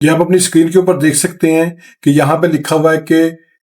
ये आप अपनी स्क्रीन के ऊपर देख सकते हैं कि यहाँ पे लिखा हुआ है कि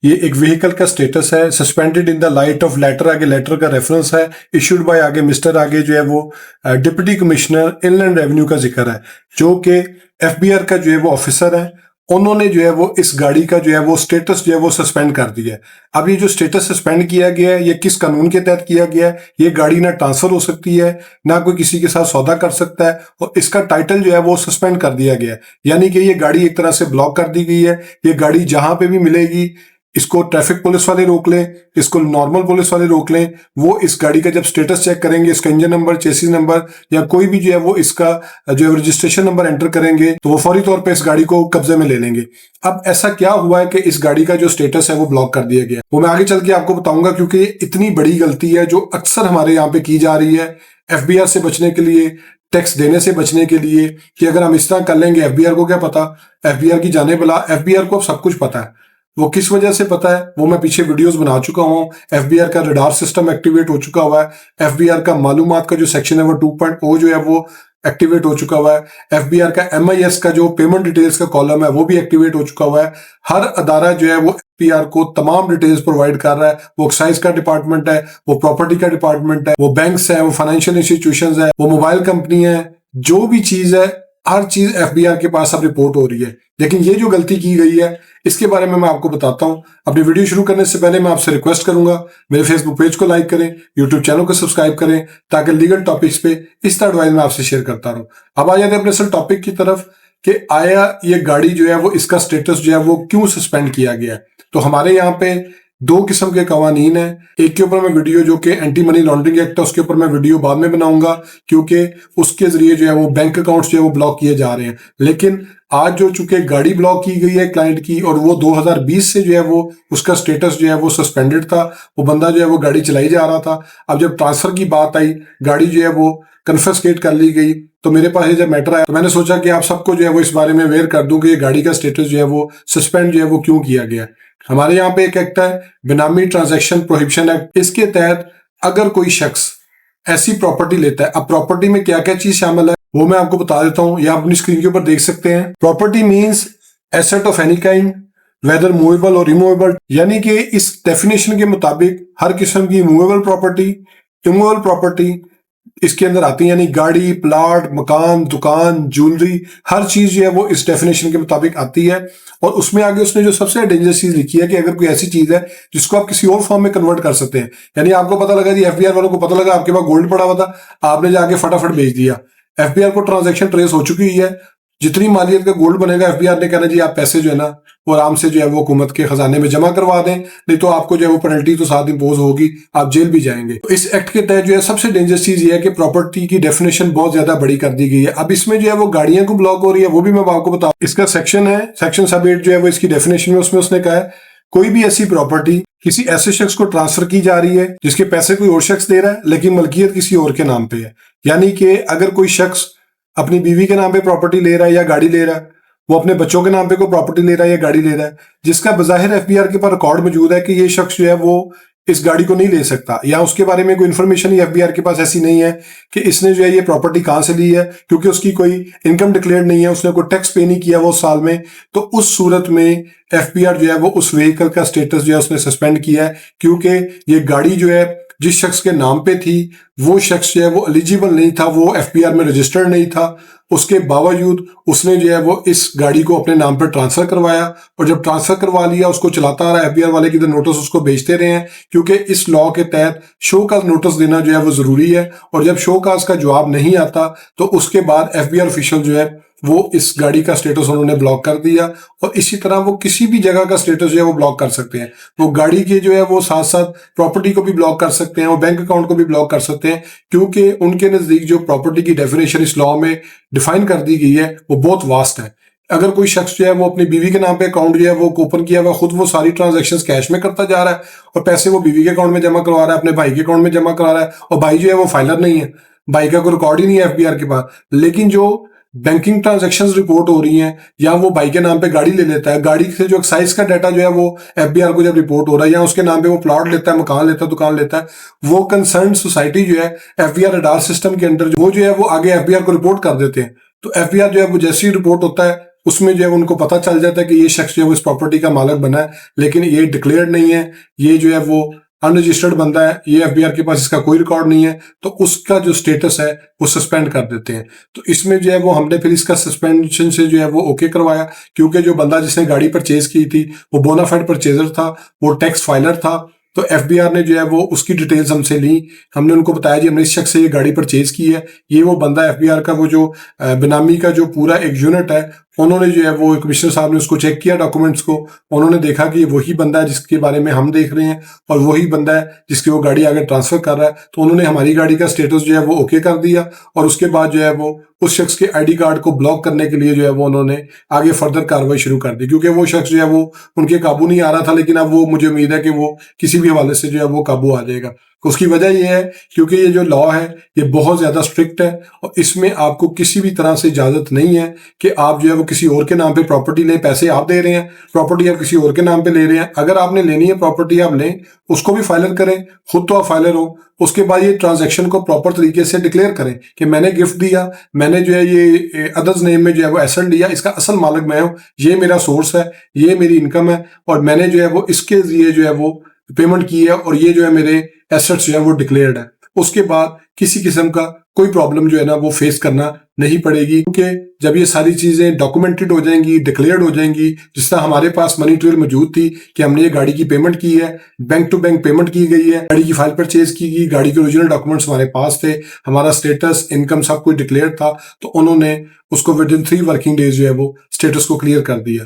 ये एक व्हीकल का स्टेटस है, suspended in the light of letter, आगे लेटर का रेफरेंस है, इशूड बाय, आगे मिस्टर, आगे जो है वो डिप्टी कमिश्नर इनलैंड रेवेन्यू का जिक्र है, जो कि एफबीआर का जो है वो ऑफिसर है। उन्होंने जो है वो इस गाड़ी का जो है वो स्टेटस जो है वो सस्पेंड कर दिया है। अब ये जो स्टेटस सस्पेंड किया गया है ये किस कानून के तहत किया गया है? ये गाड़ी ना ट्रांसफर हो सकती है, ना कोई किसी के साथ सौदा कर सकता है, और इसका टाइटल जो है वो सस्पेंड कर दिया गया है। यानी कि ये गाड़ी एक तरह से ब्लॉक कर दी गई है। ये गाड़ी जहां पे भी मिलेगी, इसको ट्रैफिक पुलिस वाले रोक लें, इसको नॉर्मल पुलिस वाले रोक लें, वो इस गाड़ी का जब स्टेटस चेक करेंगे, इसका इंजन नंबर, चेसिस नंबर या कोई भी जो है वो इसका जो है रजिस्ट्रेशन नंबर एंटर करेंगे तो वो फौरी तौर पे इस गाड़ी को कब्जे में ले लेंगे। अब ऐसा क्या हुआ है कि इस गाड़ी का जो स्टेटस है वो ब्लॉक कर दिया गया, वो मैं आगे चल के आपको बताऊंगा, क्योंकि ये इतनी बड़ी गलती है जो अक्सर हमारे यहाँ पे की जा रही है एफबीआर से बचने के लिए, टैक्स देने से बचने के लिए, कि अगर हम इस तरह कर लेंगे, एफबीआर को क्या पता, एफबीआर की जाने भला, एफबीआर को अब सब कुछ पता है। वो किस वजह से पता है वो मैं पीछे वीडियोस बना चुका हूँ। एफबीआर का रडार सिस्टम एक्टिवेट हो चुका हुआ है, एफबीआर का मालूमात का जो सेक्शन है वो 2.0 जो है वो एक्टिवेट हो चुका हुआ है, एफबीआर का एमआईएस का जो पेमेंट डिटेल्स का कॉलम है वो भी एक्टिवेट हो चुका हुआ है। हर अदारा जो है वो एफबीआर को तमाम डिटेल्स प्रोवाइड कर रहा है। वो एक्साइज का डिपार्टमेंट है, वो प्रॉपर्टी का डिपार्टमेंट है, वो बैंक्स है, वो फाइनेंशियल इंस्टीट्यूशंस है, वो मोबाइल कंपनी है, जो भी चीज है हर चीज एफबीआर के पास अब रिपोर्ट हो रही है। लेकिन ये जो गलती की गई है इसके बारे में मैं आपको बताता हूं। अपनी वीडियो शुरू करने से पहले मैं आपसे रिक्वेस्ट करूंगा, मेरे फेसबुक पेज को लाइक करें, यूट्यूब चैनल को सब्सक्राइब करें, ताकि लीगल टॉपिक्स पे इस तरह एडवाइस मैं आपसे शेयर करता रहूं। अब आ जाते हैं अपने असल टॉपिक की तरफ कि आया ये गाड़ी जो है वो इसका स्टेटस जो है वो क्यों सस्पेंड किया गया है। तो हमारे यहाँ पे दो किस्म के कवानीन है। एक के ऊपर मैं वीडियो जो कि एंटी मनी लॉन्ड्रिंग एक्ट है उसके ऊपर मैं वीडियो बाद में बनाऊंगा, क्योंकि उसके जरिए जो है वो बैंक अकाउंट्स जो है वो ब्लॉक किए जा रहे हैं। लेकिन आज जो चूंकि गाड़ी ब्लॉक की गई है क्लाइंट की, और वो 2020 से जो है वो उसका स्टेटस जो है वो सस्पेंडेड था, वो बंदा जो है वो गाड़ी चलाई जा रहा था। अब जब ट्रांसफर की बात आई, गाड़ी जो है वो कन्फिस्केट कर ली गई, तो मेरे पास ये जब मैटर आया तो मैंने सोचा कि आप सबको जो है वो इस बारे में अवेयर कर दूं कि ये गाड़ी का स्टेटस जो है वो सस्पेंड जो है वो क्यों किया गया। हमारे यहाँ पे एक एक्ट है, बेनामी ट्रांजैक्शन प्रोहिबिशन एक्ट। इसके तहत अगर कोई शख्स ऐसी प्रॉपर्टी लेता है, अब प्रॉपर्टी में क्या क्या चीज शामिल है वो मैं आपको बता देता हूं, या आप अपनी स्क्रीन के ऊपर देख सकते हैं। Property means asset of any kind whether movable और रिमूवेबल, यानी कि इस डेफिनेशन के मुताबिक हर किस्म की मूवेबल प्रॉपर्टी, इमूवेबल प्रॉपर्टी इसके अंदर आती है, यानी गाड़ी, प्लाट, मकान, दुकान, ज्वेलरी, हर चीज जो है वो इस डेफिनेशन के मुताबिक आती है। और उसमें आगे उसने जो सबसे डेंजरस चीज लिखी है कि अगर कोई ऐसी चीज है जिसको आप किसी और फॉर्म में कन्वर्ट कर सकते हैं, यानी आपको पता लगा जी, एफबीआर वालों को पता लगा आपके पास गोल्ड पड़ा हुआ था, आपने जाके फटाफट बेच दिया, एफबीआर को ट्रांजैक्शन ट्रेस हो चुकी है, जितनी मालियत का गोल्ड बनेगा एफबीआर ने कहना जी आप पैसे जो है ना वो आराम से जो है वो हुकूमत के खजाने में जमा करवा दें, नहीं तो आपको जो है वो पेनल्टी तो साथ इम्पोज होगी, आप जेल भी जाएंगे। तो इस एक्ट के तहत जो है सबसे डेंजरस चीज ये है कि प्रॉपर्टी की डेफिनेशन बहुत ज्यादा बड़ी कर दी गई है। अब इसमें जो है वो गाड़ियां को ब्लॉक हो रही है, वो भी मैं आपको बताऊं। इसका सेक्शन है, सेक्शन सब 8 जो है वो इसकी डेफिनेशन में, उसमें उसने कहा है कोई भी ऐसी प्रॉपर्टी किसी ऐसे शख्स को ट्रांसफर की जा रही है जिसके पैसे कोई और शख्स दे रहा है लेकिन मलकियत किसी और के नाम पे है। यानी कि अगर कोई शख्स अपनी बीवी के नाम पे प्रॉपर्टी ले रहा है या गाड़ी ले रहा है, वो अपने बच्चों के नाम पे कोई प्रॉपर्टी ले रहा है या गाड़ी ले रहा है, जिसका बज़ाहिर एफबीआर के पास रिकॉर्ड मौजूद है कि ये शख्स जो है वो इस गाड़ी को नहीं ले सकता, या उसके बारे में कोई इन्फॉर्मेशन ही एफबीआर के पास ऐसी नहीं है कि इसने जो है ये प्रॉपर्टी कहां से ली है, क्योंकि उसकी कोई इनकम डिक्लेयर नहीं है, उसने कोई टैक्स पे नहीं किया वो साल में, तो उस सूरत में एफबीआर जो है वो उस व्हीकल का स्टेटस जो है उसने सस्पेंड किया है। क्योंकि ये गाड़ी जो है जिस शख्स के नाम पे थी वो शख्स जो है वो एलिजिबल नहीं था, वो एफबीआर में रजिस्टर्ड नहीं था, उसके बावजूद उसने जो है वो इस गाड़ी को अपने नाम पर ट्रांसफर करवाया, और जब ट्रांसफर करवा लिया उसको चलाता आ रहा है, एफबीआर वाले की नोटिस उसको भेजते रहे हैं, क्योंकि इस लॉ के तहत शो काज नोटिस देना जो है वो जरूरी है, और जब शो काज का जवाब नहीं आता तो उसके बाद एफबीआर ऑफिशियल जो है वो इस गाड़ी का स्टेटस उन्होंने ब्लॉक कर दिया। और इसी तरह वो किसी भी जगह का स्टेटस जो है वो ब्लॉक कर सकते हैं, वो गाड़ी के जो है वो साथ साथ प्रॉपर्टी को भी ब्लॉक कर सकते हैं, वो बैंक अकाउंट को भी ब्लॉक कर सकते हैं, क्योंकि उनके नजदीक जो प्रॉपर्टी की डेफिनेशन इस लॉ में डिफाइन कर दी गई है वो बहुत वास्ट है। अगर कोई शख्स जो है वो अपनी बीवी के नाम पे अकाउंट जो है वो ओपन किया हुआ, खुद वो सारी ट्रांजैक्शंस कैश में करता जा रहा है और पैसे वो बीवी के अकाउंट में जमा करवा रहा है, अपने भाई के अकाउंट में जमा करा रहा है, और भाई जो है वो फाइलर नहीं है, भाई का कोई रिकॉर्ड ही नहीं है एफबीआर के पास, लेकिन जो बैंकिंग ट्रांजैक्शंस रिपोर्ट हो रही हैं या वो भाई के नाम पे गाड़ी ले लेता है, गाड़ी से जो एक्साइज का डाटा जो है वो एफबीआर को जब रिपोर्ट हो रहा है, या उसके नाम पे वो प्लॉट लेता है, मकान लेता है, दुकान लेता है, वो कंसर्न सोसाइटी जो है एफबीआर रडार सिस्टम के अंडर वो जो है वो आगे एफबीआर को रिपोर्ट कर देते हैं। तो एफबीआर जो है वो जैसे ही रिपोर्ट होता है उसमें जो है उनको पता चल जाता है कि ये शख्स जो है वो इस प्रॉपर्टी का मालिक बना है, लेकिन ये डिक्लेयर्ड नहीं है, ये जो है वो अनरजिस्टर्ड बंदा है, ये एफबीआर के पास इसका कोई रिकॉर्ड नहीं है, तो उसका जो स्टेटस है वो सस्पेंड कर देते हैं। तो इसमें जो है वो हमने फिर इसका सस्पेंशन से जो है वो ओके करवाया, क्योंकि जो बंदा जिसने गाड़ी परचेज की थी वो बोनाफाइड परचेजर था, वो टैक्स फाइलर था। तो एफबीआर ने जो है वो उसकी डिटेल्स हमसे ली, हमने उनको बताया जी हमने इस शख्स से ये गाड़ी परचेज की है, ये वो बंदा एफबीआर का वो जो बेनामी का जो पूरा एक यूनिट है, उन्होंने जो है वो कमिश्नर साहब ने उसको चेक किया डॉक्यूमेंट्स को, उन्होंने देखा कि ये वही बंदा है जिसके बारे में हम देख रहे हैं और वही बंदा है जिसकी वो गाड़ी आगे ट्रांसफर कर रहा है। तो उन्होंने हमारी गाड़ी का स्टेटस जो है वो ओके कर दिया और उसके बाद जो है वो उस शख्स के आईडी कार्ड को ब्लॉक करने के लिए जो है वो उन्होंने आगे फर्दर कार्रवाई शुरू कर दी, क्योंकि वो शख्स जो है वो उनके काबू नहीं आ रहा था, लेकिन अब वो मुझे उम्मीद है कि वो किसी भी हवाले से जो है वो काबू आ जाएगा। उसकी वजह यह है क्योंकि ये जो लॉ है ये बहुत ज्यादा स्ट्रिक्ट है और इसमें आपको किसी भी तरह से इजाजत नहीं है कि आप जो है वो किसी और के नाम पे प्रॉपर्टी लें। पैसे आप दे रहे हैं, प्रॉपर्टी आप किसी और के नाम पे ले रहे हैं। अगर आपने लेनी है प्रॉपर्टी आप लें, उसको भी फाइलर करें, खुद तो आप फाइलर हो, उसके बाद ये ट्रांजैक्शन को प्रॉपर तरीके से डिक्लेयर करें कि मैंने गिफ्ट दिया, मैंने जो है ये अदर्स नेम में जो है वो एसेट लिया, इसका असल मालिक मैं हूँ, ये मेरा सोर्स है, ये मेरी इनकम है और मैंने जो है वो इसके लिए जो है वो पेमेंट की है और ये जो है मेरे एसेट्स जो है वो डिक्लेयर्ड है। उसके बाद किसी किस्म का कोई प्रॉब्लम जो है ना वो फेस करना नहीं पड़ेगी, क्योंकि जब ये सारी चीजें डॉक्यूमेंटेड हो जाएंगी, डिक्लेयर्ड हो जाएंगी, जिस तरह हमारे पास मनी ट्रेल मौजूद थी कि हमने ये गाड़ी की पेमेंट की है, बैंक टू बैंक पेमेंट की गई है, गाड़ी की फाइल परचेज की गई, गाड़ी के ओरिजिनल डॉक्यूमेंट्स हमारे पास थे, हमारा स्टेटस इनकम सब कुछ डिक्लेयर था, तो उन्होंने उसको विद इन 3 वर्किंग डेज जो है वो स्टेटस को क्लियर कर दिया।